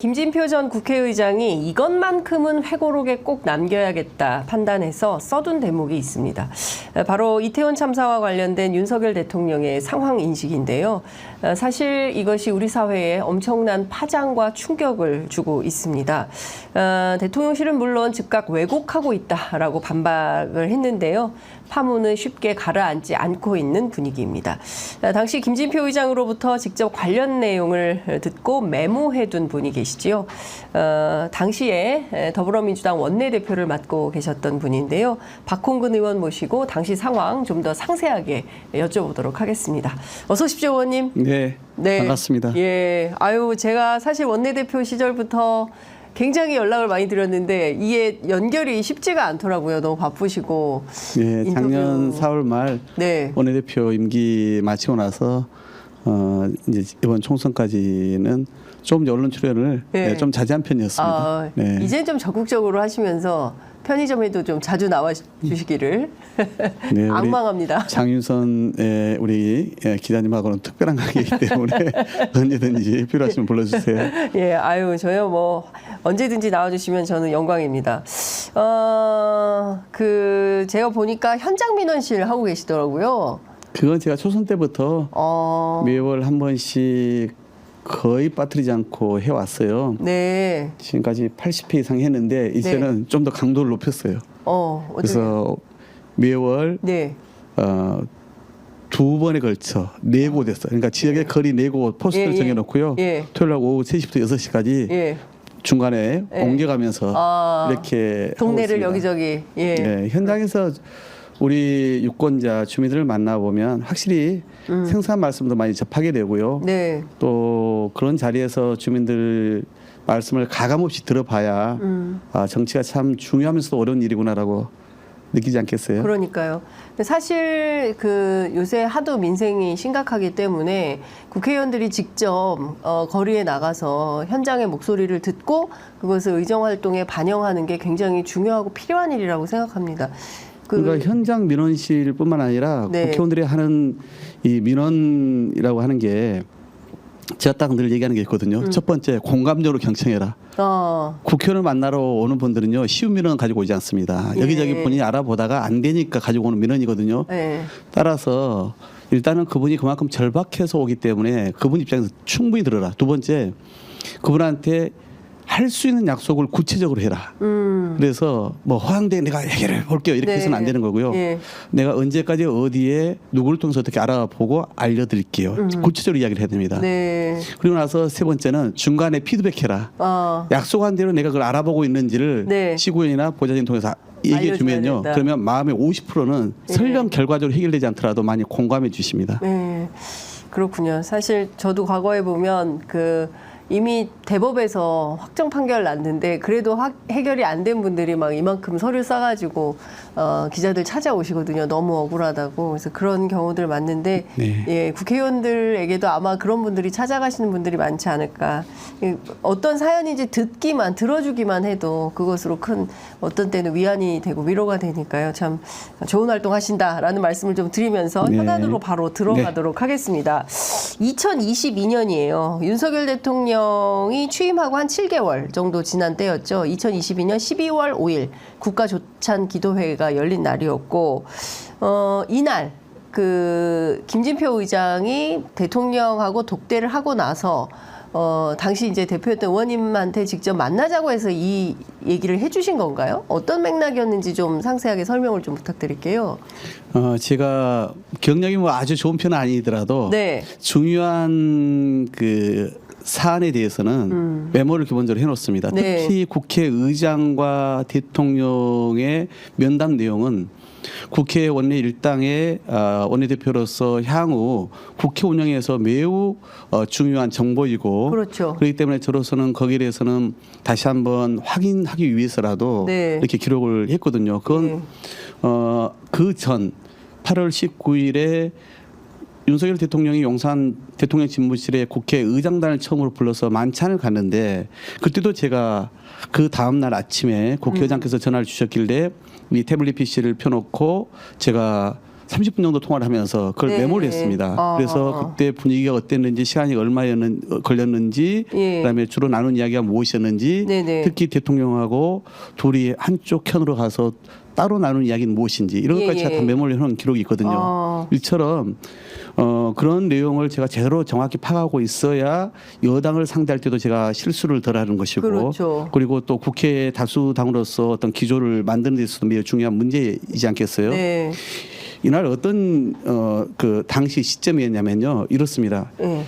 김진표 전 국회의장이 이것만큼은 회고록에 꼭 남겨야겠다 판단해서 써둔 대목이 있습니다. 바로 이태원 참사와 관련된 윤석열 대통령의 상황 인식인데요. 사실 이것이 우리 사회에 엄청난 파장과 충격을 주고 있습니다. 대통령실은 물론 즉각 왜곡하고 있다라고 반박을 했는데요. 파문은 쉽게 가라앉지 않고 있는 분위기입니다. 당시 김진표 의장으로부터 직접 관련 내용을 듣고 메모해둔 분이 계시지요. 당시에 더불어민주당 원내대표를 맡고 계셨던 분인데요. 박홍근 의원 모시고 당시 상황 좀 더 상세하게 여쭤보도록 하겠습니다. 어서 오십시오, 의원님. 네, 반갑습니다. 예, 제가 사실 원내대표 시절부터 굉장히 연락을 많이 드렸는데 이게 연결이 쉽지가 않더라고요. 너무 바쁘시고. 네, 작년 4월 말 원내대표 임기 마치고 나서 이제 이번 총선까지는 좀 언론 출연을 좀 자제한 편이었습니다. 이제 좀 적극적으로 하시면서 편의점에도 좀 자주 나와 주시기를 악망합니다. 장윤선 우리 기자님하고는 특별한 관계이기 때문에 언제든지 필요하시면 불러주세요. 예, 저요 뭐 언제든지 나와주시면 저는 영광입니다. 제가 보니까 현장 민원실 하고 계시더라고요. 그건 제가 초선 때부터 매월 한 번씩 거의 빠뜨리지 않고 해왔어요. 네. 지금까지 80회 이상 했는데 이제는 좀 더 강도를 높였어요. 그래서 매월 두 번에 걸쳐 4곳 했어요. 그러니까 지역의 거리 4곳 포스트를 정해놓고요. 토요일 날 오후 3시부터 6시까지 중간에 옮겨가면서 이렇게 동네를 여기저기 현장에서 우리 유권자 주민들을 만나보면 확실히 생생한 말씀도 많이 접하게 되고요. 또 그런 자리에서 주민들 말씀을 가감없이 들어봐야 정치가 참 중요하면서도 어려운 일이구나라고 느끼지 않겠어요? 그러니까요. 사실 요새 하도 민생이 심각하기 때문에 국회의원들이 직접 거리에 나가서 현장의 목소리를 듣고 그것을 의정활동에 반영하는 게 굉장히 중요하고 필요한 일이라고 생각합니다. 그러니까 현장 민원실뿐만 아니라 국회의원들이 하는 이 민원이라고 하는 게 제가 딱 늘 얘기하는 게 있거든요. 첫 번째, 공감적으로 경청해라. 국회의원을 만나러 오는 분들은요, 쉬운 민원 가지고 오지 않습니다. 여기저기 본인이 알아보다가 안 되니까 가지고 오는 민원이거든요. 따라서 일단은 그분이 그만큼 절박해서 오기 때문에 그분 입장에서 충분히 들어라. 두 번째, 그분한테 할 수 있는 약속을 구체적으로 해라. 그래서 뭐 허황되게 내가 해결해 볼게요. 이렇게 해서는 안 되는 거고요. 내가 언제까지 어디에 누구를 통해서 어떻게 알아보고 알려드릴게요. 구체적으로 이야기를 해야 됩니다. 그리고 나서 세 번째는 중간에 피드백해라. 약속한 대로 내가 그걸 알아보고 있는지를 시구위원이나 보좌진 통해서 얘기해 주면요. 그러면 마음의 50%는 설령 결과적으로 해결되지 않더라도 많이 공감해 주십니다. 그렇군요. 사실 저도 과거에 보면 이미 대법에서 확정 판결 났는데 그래도 해결이 안 된 분들이 막 이만큼 서류 싸가지고 기자들 찾아오시거든요. 너무 억울하다고. 그래서 그런 경우들 많는데 국회의원들에게도 아마 그런 분들이 찾아가시는 분들이 많지 않을까. 어떤 사연인지 들어주기만 해도 그것으로 큰 어떤 때는 위안이 되고 위로가 되니까요. 참 좋은 활동 하신다라는 말씀을 좀 드리면서 현안으로 바로 들어가도록 하겠습니다. 2022년이에요. 윤석열 대통령이 취임하고 한 7개월 정도 지난 때였죠. 2022년 12월 5일 국가조찬기도회가 열린 날이었고 이날 김진표 의장이 대통령하고 독대를 하고 나서 당시 이제 대표였던 의원님한테 직접 만나자고 해서 이 얘기를 해주신 건가요? 어떤 맥락이었는지 좀 상세하게 설명을 좀 부탁드릴게요. 제가 경력이 뭐 아주 좋은 편은 아니더라도 중요한 사안에 대해서는 메모를 기본적으로 해놓습니다. 특히 국회의장과 대통령의 면담 내용은 국회 원내 일당의 원내대표로서 향후 국회 운영에서 매우 중요한 정보이고 그렇기 때문에 저로서는 거기에 대해서는 다시 한번 확인하기 위해서라도 이렇게 기록을 했거든요. 그건 그 전 8월 19일에 윤석열 대통령이 용산 대통령 집무실에 국회의장단을 처음으로 불러서 만찬을 갔는데 그때도 제가 그 다음날 아침에 국회의장께서 전화를 주셨길래 이 태블릿 PC를 펴놓고 제가 30분 정도 통화를 하면서 그걸 네. 메모를 했습니다. 그래서 그때 분위기가 어땠는지, 시간이 걸렸는지, 예. 그다음에 주로 나눈 이야기가 무엇이었는지, 네네. 특히 대통령하고 둘이 한쪽 편으로 가서 따로 나눈 이야기는 무엇인지 이런 것까지 제가 다 메모를 해놓은 기록이 있거든요. 이처럼 그런 내용을 제가 제대로 정확히 파악하고 있어야 여당을 상대할 때도 제가 실수를 덜하는 것이고, 그렇죠. 그리고 또 국회 다수당으로서 어떤 기조를 만드는 데 있어서도 매우 중요한 문제이지 않겠어요? 네. 이날 어떤 그 당시 시점이었냐면요, 이렇습니다. 네.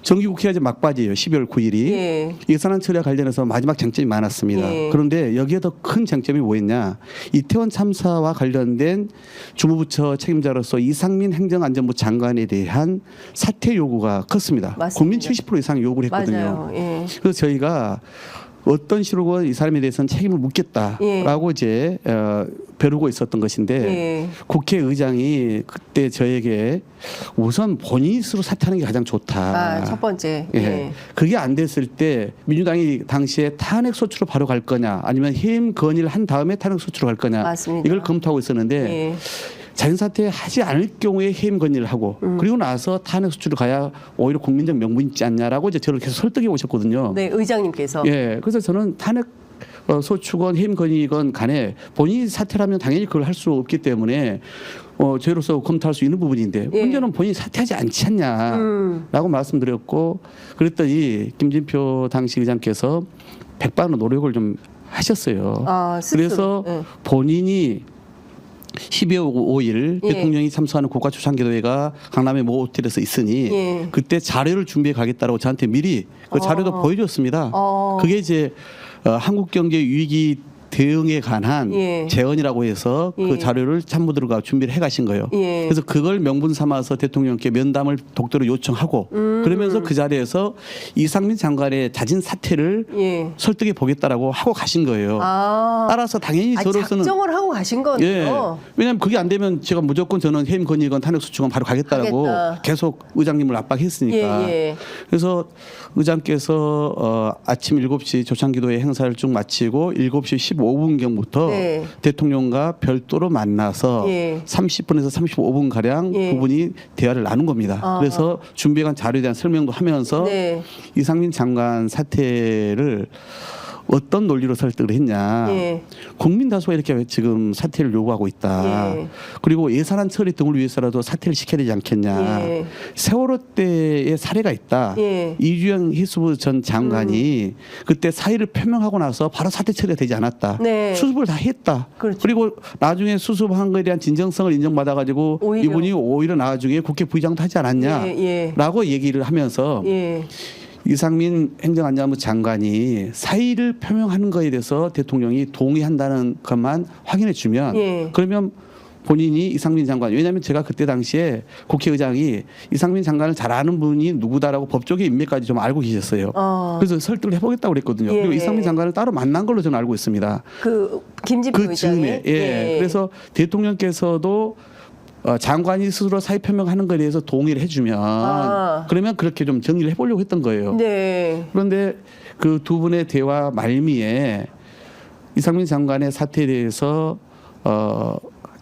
정기국회가 이제 막바지예요. 12월 9일이. 예. 예산안 처리와 관련해서 마지막 쟁점이 많았습니다. 예. 그런데 여기에 더 큰 쟁점이 뭐였냐. 이태원 참사와 관련된 주무부처 책임자로서 이상민 행정안전부 장관에 대한 사퇴 요구가 컸습니다. 맞습니다. 국민 70% 이상 요구를 했거든요. 맞아요. 예. 그래서 저희가 어떤 식으로 이 사람에 대해서는 책임을 묻겠다라고 이제 벼르고 있었던 것인데 예. 국회의장이 그때 저에게 우선 본인이 스스로 사퇴하는 게 가장 좋다. 첫 번째. 예. 예. 그게 안 됐을 때 민주당이 당시에 탄핵 소추로 바로 갈 거냐, 아니면 해임 건의를 한 다음에 탄핵 소추로 갈 거냐, 맞습니다. 이걸 검토하고 있었는데 예. 자연사퇴하지 않을 경우에 해임 건의를 하고 그리고 나서 탄핵 소추로 가야 오히려 국민적 명분이 있지 않냐라고 이제 저를 계속 설득해 오셨거든요. 네, 의장님께서. 예, 그래서 저는 탄핵 소추건 해임 건의건 간에 본인이 사퇴를 하면 당연히 그걸 할 수 없기 때문에 저희로서 검토할 수 있는 부분인데 예. 문제는 본인이 사퇴하지 않지 않냐라고 말씀드렸고, 그랬더니 김진표 당시 의장께서 백반으로 노력을 좀 하셨어요. 스스로. 그래서 예. 본인이 12월 5일 예. 대통령이 참석하는 국가초상기도회가 강남의 모 호텔에서 있으니 예. 그때 자료를 준비해 가겠다라고 저한테 미리 그 자료도 보여줬습니다. 그게 이제 한국경제 위기 대응에 관한 예. 재원이라고 해서 그 예. 자료를 참모들과 준비를 해가신 거예요. 예. 그래서 그걸 명분 삼아서 대통령께 면담을 독도로 요청하고 그러면서 그 자리에서 이상민 장관의 잦은 사퇴를 예. 설득해 보겠다라고 하고 가신 거예요. 따라서 당연히 저로서는 작정을 하고 가신 거네요. 예. 왜냐하면 그게 안 되면 제가 무조건 저는 해임 건의건 탄핵 소추건 바로 가겠다라고 계속 의장님을 압박했으니까. 예. 그래서 의장께서 아침 7시 조창기도회 행사를 쭉 마치고 7시 15분경부터 네. 대통령과 별도로 만나서 예. 30분에서 35분 가량 예. 두 분이 대화를 나눈 겁니다. 그래서 준비한 자료에 대한 설명도 하면서 네. 이상민 장관 사퇴를 어떤 논리로 설득을 했냐. 예. 국민 다수가 이렇게 지금 사퇴를 요구하고 있다. 예. 그리고 예산안 처리 등을 위해서라도 사퇴를 시켜야 되지 않겠냐. 예. 세월호 때의 사례가 있다. 예. 이주영 해수부 전 장관이 그때 사의를 표명하고 나서 바로 사퇴 처리가 되지 않았다. 네. 수습을 다 했다. 그렇죠. 그리고 나중에 수습한 것에 대한 진정성을 인정받아가지고 오히려. 이분이 오히려 나중에 국회 부의장도 하지 않았냐라고 얘기를 하면서 예. 이상민 행정안전부 장관이 사의를 표명하는 것에 대해서 대통령이 동의한다는 것만 확인해 주면 예. 그러면 본인이 이상민 장관, 왜냐하면 제가 그때 당시에 국회의장이 이상민 장관을 잘 아는 분이 누구다라고 법조계 인맥까지 좀 알고 계셨어요. 그래서 설득을 해보겠다고 그랬거든요. 예. 그리고 이상민 장관을 따로 만난 걸로 저는 알고 있습니다. 그 김진표 그 의장이. 즈음에. 예. 그래서 대통령께서도 장관이 스스로 사의 표명하는 것에 대해서 동의를 해주면 그러면 그렇게 좀 정리를 해보려고 했던 거예요. 네. 그런데 그 두 분의 대화 말미에 이상민 장관의 사태에 대해서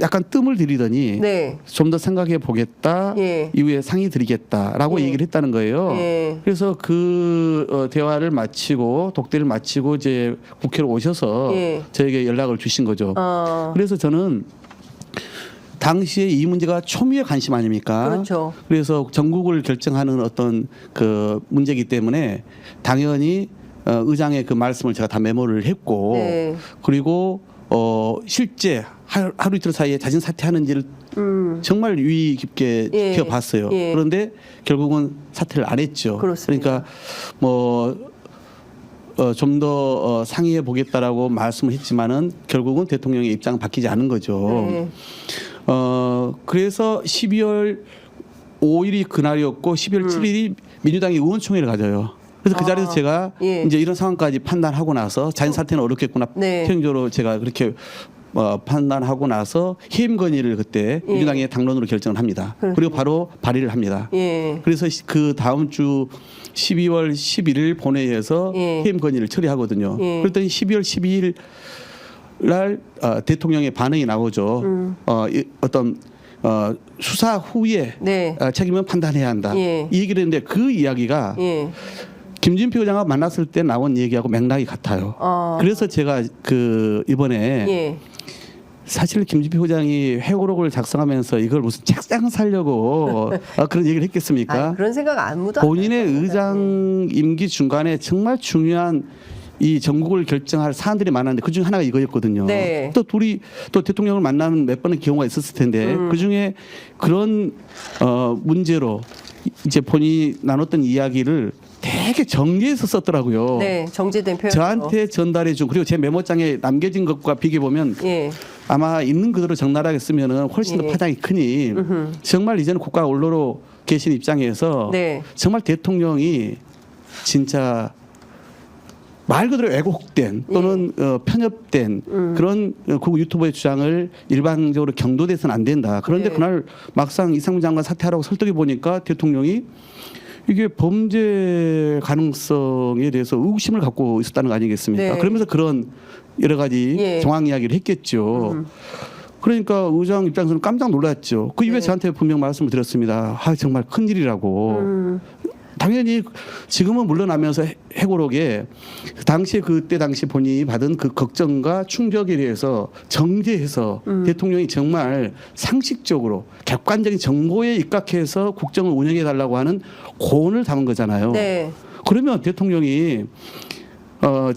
약간 뜸을 들이더니 네. 좀 더 생각해 보겠다. 예. 이후에 상의 드리겠다라고 예. 얘기를 했다는 거예요. 예. 그래서 그 대화를 마치고 독대를 마치고 이제 국회로 오셔서 예. 저에게 연락을 주신 거죠. 그래서 저는 당시에 이 문제가 초미의 관심 아닙니까? 그렇죠. 그래서 전국을 결정하는 어떤 그 문제이기 때문에 당연히 의장의 그 말씀을 제가 다 메모를 했고 네. 그리고 실제 하루 이틀 사이에 자진 사퇴하는지를 정말 유의 깊게 예. 지켜봤어요. 예. 그런데 결국은 사퇴를 안 했죠. 그렇습니다. 그러니까 뭐 좀 더 상의해 보겠다라고 말씀을 했지만은 결국은 대통령의 입장은 바뀌지 않은 거죠. 네. 그래서 12월 5일이 그날이었고 12월 7일이 민주당이 의원총회를 가져요. 그래서 그 자리에서 제가 예. 이제 이런 상황까지 판단하고 나서 자진 사퇴는 어렵겠구나. 네. 최종적으로 제가 그렇게 판단하고 나서 해임 건의를 그때 예. 민주당의 당론으로 결정을 합니다. 그렇습니다. 그리고 바로 발의를 합니다. 예. 그래서 그 다음 주 12월 11일 본회의에서 예. 해임 건의를 처리하거든요. 예. 그랬더니 12월 12일 날 대통령의 반응이 나오죠. 어떤 수사 후에 네. 책임은 판단해야 한다. 예. 이 얘기를 했는데 그 이야기가 예. 김진표 의장과 만났을 때 나온 얘기하고 맥락이 같아요. 그래서 제가 그 이번에 예. 사실 김진표 의장이 회고록을 작성하면서 이걸 무슨 책장 살려고 그런 얘기를 했겠습니까? 그런 생각 아무도 본인의 의장 임기 중간에 정말 중요한 이 전국을 결정할 사안들이 많았는데 그 중에 하나가 이거였거든요. 네. 또 둘이 또 대통령을 만나는 몇 번의 경우가 있었을 텐데 그 중에 그런 문제로 이제 본인이 나눴던 이야기를 되게 정리해서 썼더라고요. 네, 정제된 표현. 저한테 전달해 준 그리고 제 메모장에 남겨진 것과 비교해 보면 예. 아마 있는 그대로 적나라하게 쓰면은 훨씬 더 예. 파장이 크니 정말 이제는 국가 언로로 계신 입장에서 네. 정말 대통령이 진짜 말 그대로 왜곡된 또는 편협된 그런 그 유튜버의 주장을 일반적으로 경도돼서는 안 된다. 그런데 네. 그날 막상 이상무 장관 사퇴하라고 설득해 보니까 대통령이 이게 범죄 가능성에 대해서 의구심을 갖고 있었다는 거 아니겠습니까? 네. 그러면서 그런 여러 가지 예. 정황 이야기를 했겠죠. 그러니까 의장 입장에서는 깜짝 놀랐죠. 그 이후에 네. 저한테 분명 말씀을 드렸습니다. 정말 큰일이라고. 당연히 지금은 물러나면서 해고록에 당시 그때 당시 본인이 받은 그 걱정과 충격에 대해서 정제해서 대통령이 정말 상식적으로 객관적인 정보에 입각해서 국정을 운영해 달라고 하는 고언을 담은 거잖아요. 네. 그러면 대통령이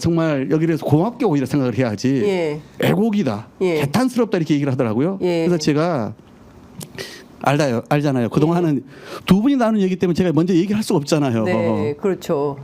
정말 여기에서 고맙게 오히려 생각을 해야지. 예. 왜곡이다, 예. 개탄스럽다 이렇게 얘기를 하더라고요. 예. 그래서 제가 알잖아요. 그동안은 두 분이 나눈 얘기 때문에 제가 먼저 얘기를 할 수가 없잖아요. 네, 그렇죠.